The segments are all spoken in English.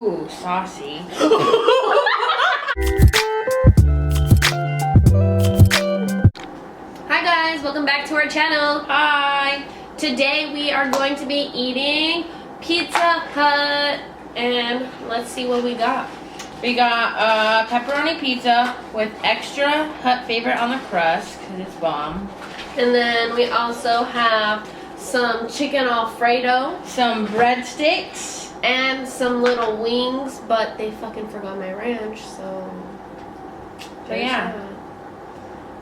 Ooh, saucy. Hi guys, welcome back to our channel. Hi. Today we are going to be eating Pizza Hut, and let's see what we got. We got pepperoni pizza with extra Hut favorite on the crust because it's bomb. And then we also have some chicken Alfredo, Some breadsticks. and some little wings, but they fucking forgot my ranch, so yeah. that.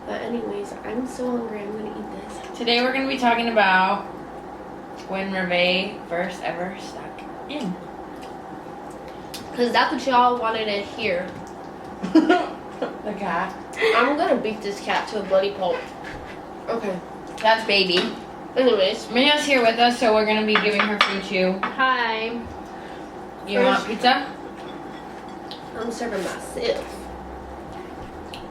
But anyways, I'm so hungry. I'm gonna eat this. Today we're going to be talking about when Revay first ever stuck in. Cause that's what y'all wanted to hear. The cat. I'm gonna beat this cat to a bloody pulp. Okay. That's baby. Anyways. Mina's here with us, so we're going to be giving her food too. Hi. You want pizza? I'm serving myself.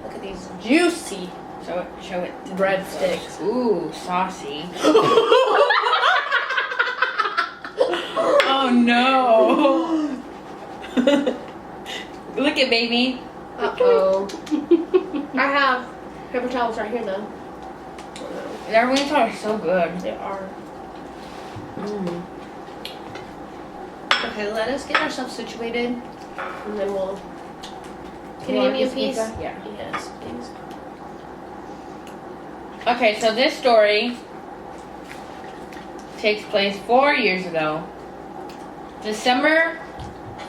Look at these juicy Show it. To the breadsticks. Ooh, saucy. Oh no. Look at baby. Uh-oh. I have paper towels right here though. Their wings are so good. They are. Okay, let us get ourselves situated, and then we'll. Can you give me a piece? Pizza? Yeah. Yes, please. Okay, so this story takes place 4 years ago. December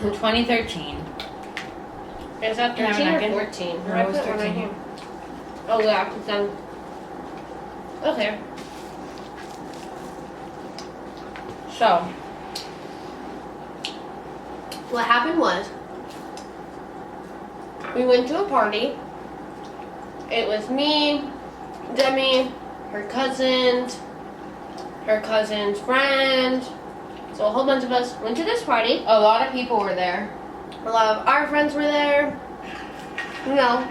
2013. Is that Can I have a 13 or napkin? 14? No, I it was put one right 13. here. Oh yeah, it's done. Okay. So, What happened was, we went to a party. It was me, Demi, her cousin's friend. So a whole bunch of us went to this party. a lot of people were there. A lot of our friends were there. You know,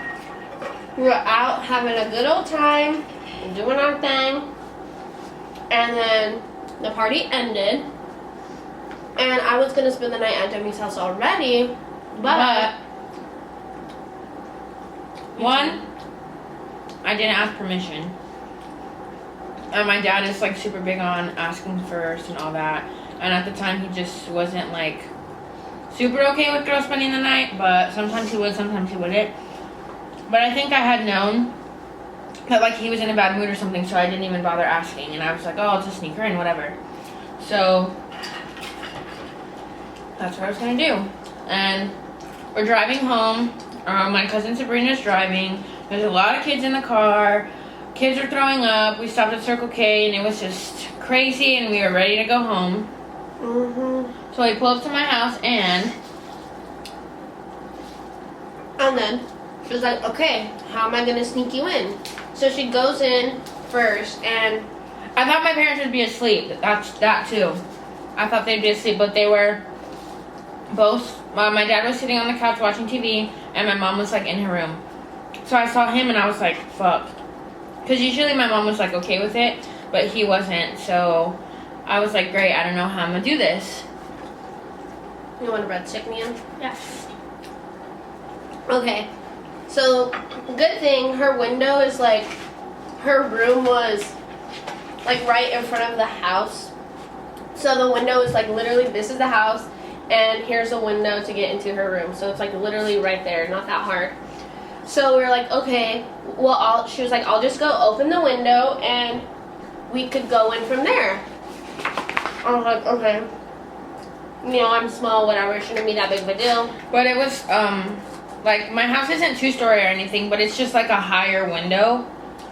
we were out having a good old time, doing our thing. And then the party ended. And I was going to spend the night at Demi's house already. But One, I didn't ask permission. And my dad is like super big on asking first and all that. And at the time he just wasn't like super okay with girls spending the night, but sometimes he would, sometimes he wouldn't. But I think I had known that like he was in a bad mood or something, so I didn't even bother asking. And I was like, oh, I'll just sneak her in, whatever. So that's what I was gonna do. And we're driving home. My cousin Sabrina's driving. There's a lot of kids in the car. Kids are throwing up. We stopped at Circle K and it was just crazy and we were ready to go home. So we pull up to my house and then she was like, okay, how am I going to sneak you in? So she goes in first, and I thought my parents would be asleep. That's that too. I thought they'd be asleep, but they were both. My dad was sitting on the couch watching TV and my mom was like in her room. So I saw him and I was like, fuck. Because usually my mom was like okay with it, but he wasn't. So I was like, great, I don't know how I'm going to do this. you want a breadstick, Mia? Yes. Okay, so good thing her window is like, her room was like right in front of the house. So the window is like literally, this is the house, and here's a window to get into her room. So it's like literally right there, not that hard. So we were like, okay, well, she was like, I'll just go open the window and we could go in from there. I was like, okay. You know, I'm small, whatever, it shouldn't be that big of a deal. But it was, like, my house isn't 2-story or anything, but it's just like a higher window.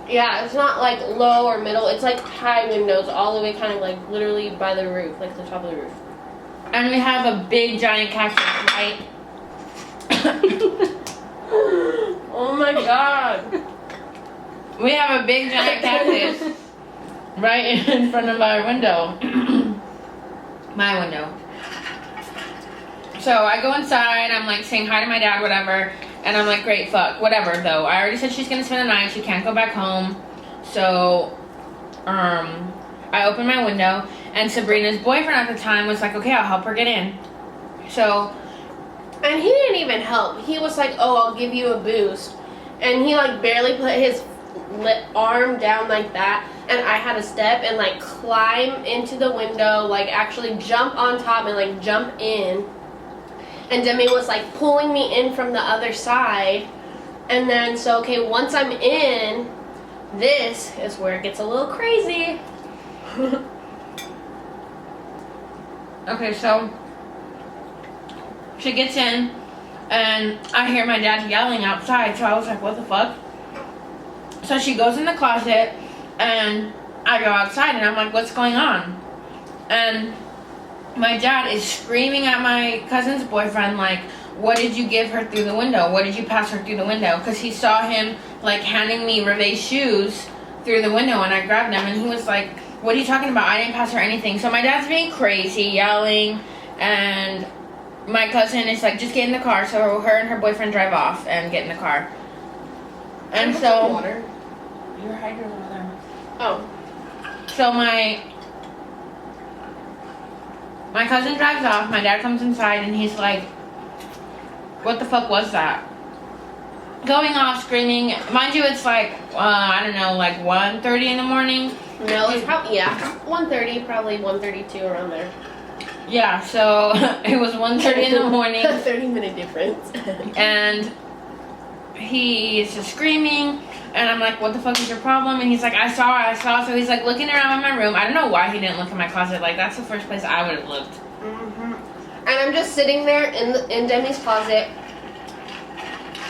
Yeah, it's not like low or middle, it's like high windows all the way kind of like literally by the roof, like the top of the roof. And we have a big giant cactus, right? Oh my god. We have a big giant cactus right in front of our window. My window. So I go inside, I'm like saying hi to my dad, whatever, and I'm like, great, fuck, whatever though. I already said she's gonna spend the night, she can't go back home. So I open my window and Sabrina's boyfriend at the time was like, okay, I'll help her get in. So And he didn't even help. He was like, oh, I'll give you a boost. And he like barely put his arm down like that. And I had to step and like climb into the window, like actually jump on top and like jump in. And Demi was like pulling me in from the other side. And then, so okay, once I'm in, this is where it gets a little crazy. Okay, so she gets in, and I hear my dad yelling outside, so I was like, what the fuck? So she goes in the closet, and I go outside, and I'm like, what's going on? And my dad is screaming at my cousin's boyfriend, like, what did you give her through the window? What did you pass her through the window? Because he saw him, like, handing me Revay's shoes through the window, and I grabbed them, and he was like, what are you talking about? I didn't pass her anything. So my dad's being crazy, yelling, and my cousin is like, just get in the car. So her and her boyfriend drive off and get in the car. And so water. Your hydrant over there. Oh. So my cousin drives off. My dad comes inside and he's like, what the fuck was that? Going off, screaming. Mind you, it's like I don't know, like 1:30 in the morning. No, it's probably 1:30, probably 1:32 around there. Yeah, so it was 1:30 in the morning. 30-minute difference. And he's just screaming, and I'm like, what the fuck is your problem? And he's like, I saw. So he's like looking around in my room. I don't know why he didn't look in my closet. Like, that's the first place I would have looked. And I'm just sitting there in Demi's closet.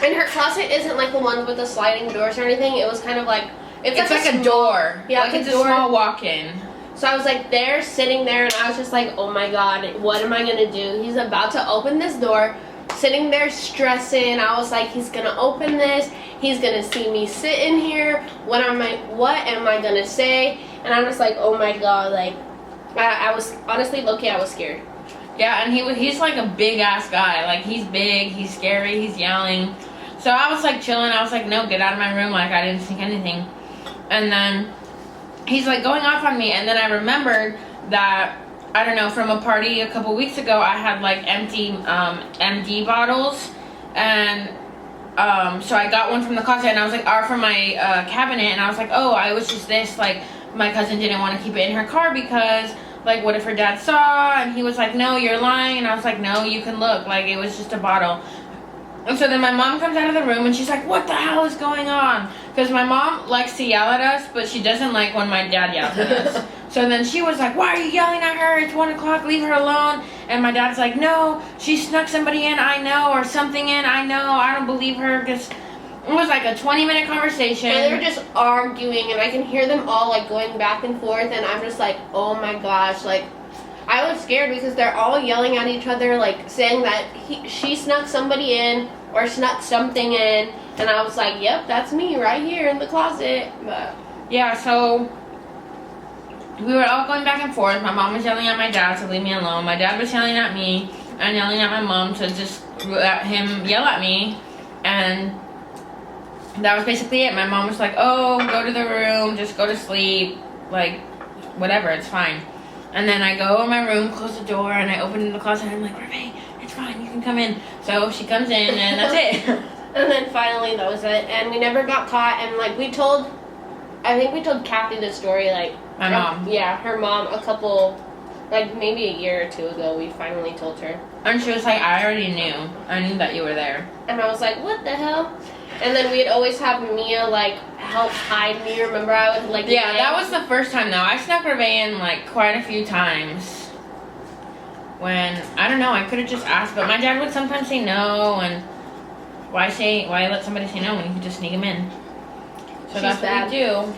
And her closet isn't like the one with the sliding doors or anything. It was kind of like it's like a door. Yeah, like it's a small walk-in. So I was like there, sitting there, and I was just like, oh my god, what am I gonna do? He's about to open this door, sitting there stressing. I was like, he's gonna open this. He's gonna see me sitting here. What am I gonna say? And I'm just like, oh my god, like I was honestly, low-key, I was scared. Yeah, and he's like a big ass guy. Like, he's big, he's scary, he's yelling. So I was like chilling. I was like, no, get out of my room. Like, I didn't think anything. And then he's like going off on me. And then I remembered that, I don't know, from a party a couple weeks ago, I had like empty MD bottles. And so I got one from the closet, and I was like, or from my cabinet. And I was like, oh, I was just this. Like, my cousin didn't want to keep it in her car because, like, what if her dad saw? And he was like, no, you're lying. And I was like, no, you can look. Like, it was just a bottle. And so then my mom comes out of the room and she's like, what the hell is going on? Because my mom likes to yell at us, but she doesn't like when my dad yells at us. So then she was like, why are you yelling at her? It's 1 o'clock, leave her alone. And my dad's like, no, she snuck somebody in, I know, or something in, I know, I don't believe her. Because it was like a 20-minute conversation. And they were just arguing, and I can hear them all like going back and forth, and I'm just like, oh my gosh, like, I was scared because they're all yelling at each other, like saying that she snuck somebody in or snuck something in, and I was like, yep, that's me right here in the closet. But yeah, so we were all going back and forth. My mom was yelling at my dad to leave me alone. My dad was yelling at me and yelling at my mom to just let him yell at me. And that was basically it. My mom was like, oh, go to the room, just go to sleep, like, whatever, it's fine. And then I go in my room, close the door, and I open the closet, and I'm like, Revay, it's fine, you can come in. So she comes in, and that's it. And then finally, that was it. And we never got caught, and like I think we told Kathy the story, like. My mom. Yeah, her mom, a couple, like maybe a year or two ago, we finally told her. And she was like, I already knew. I knew that you were there. And I was like, what the hell? And then we'd always have Mia, like, help hide me. Remember, I would, like... Yeah, that was the first time, though. I snuck Revay in, like, quite a few times. When, I don't know, I could have just asked. But my dad would sometimes say no, and why let somebody say no when you could just sneak him in? So that's what we do.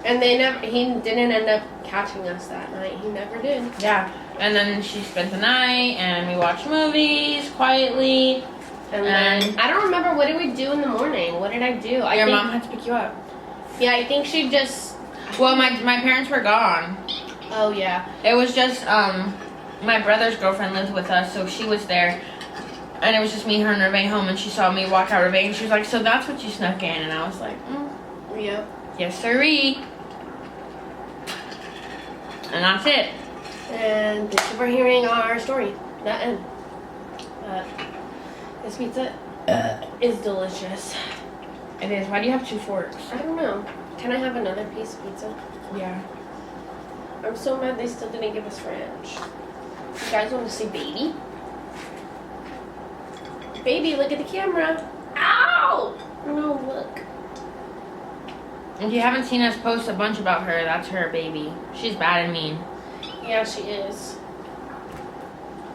And he didn't end up catching us that night. He never did. Yeah. And then she spent the night, and we watched movies quietly. And then, I don't remember, what did we do in the morning? What did I do? Your mom had to pick you up. Yeah, I think she just... Well, my parents were gone. Oh, yeah. It was just, my brother's girlfriend lived with us, so she was there. And it was just me, her, and Revay home, and she saw me walk out Revay, and she was like, so that's what you snuck in? And I was like, Yep. Yes, sirree. And that's it. And thank you for hearing our story. That end. This pizza is delicious. It is. Why do you have 2 forks? I don't know. Can I have another piece of pizza? Yeah. I'm so mad they still didn't give us ranch. You guys want to see baby? Baby, look at the camera. Ow! No, look. If you haven't seen us post a bunch about her, that's her baby. She's bad and mean. Yeah, she is.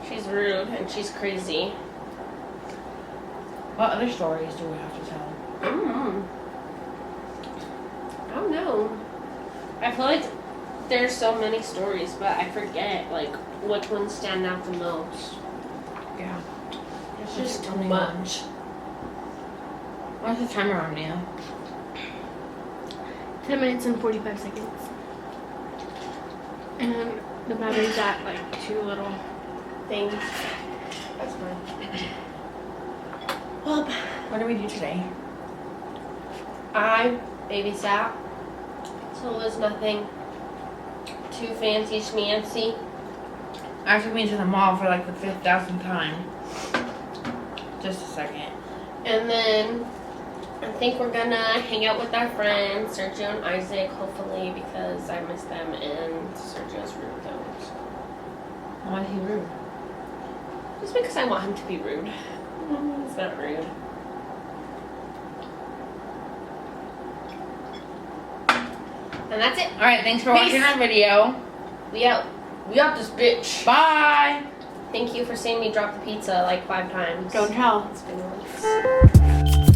She's rude and she's crazy. What other stories do we have to tell? I don't know. I feel like there's so many stories, but I forget like which ones stand out the most. Yeah. It's just too much. What's the timer on, Nia? 10 minutes and 45 seconds. And the battery's at like 2 little Things. That's fine. Well, What do we do today? I babysat, so it was nothing too fancy schmancy. I took me to the mall for like the 5,000th time. Just a second. And then I think we're gonna hang out with our friends, Sergio and Isaac, hopefully, because I miss them and Sergio's rude though. So. Why is he rude? Just because I want him to be rude. It's not rude. And that's it. Alright, thanks for Peace. watching our video. We out. We out this bitch. Bye! Thank you for seeing me drop the pizza like 5 times. Don't tell. It's been nice.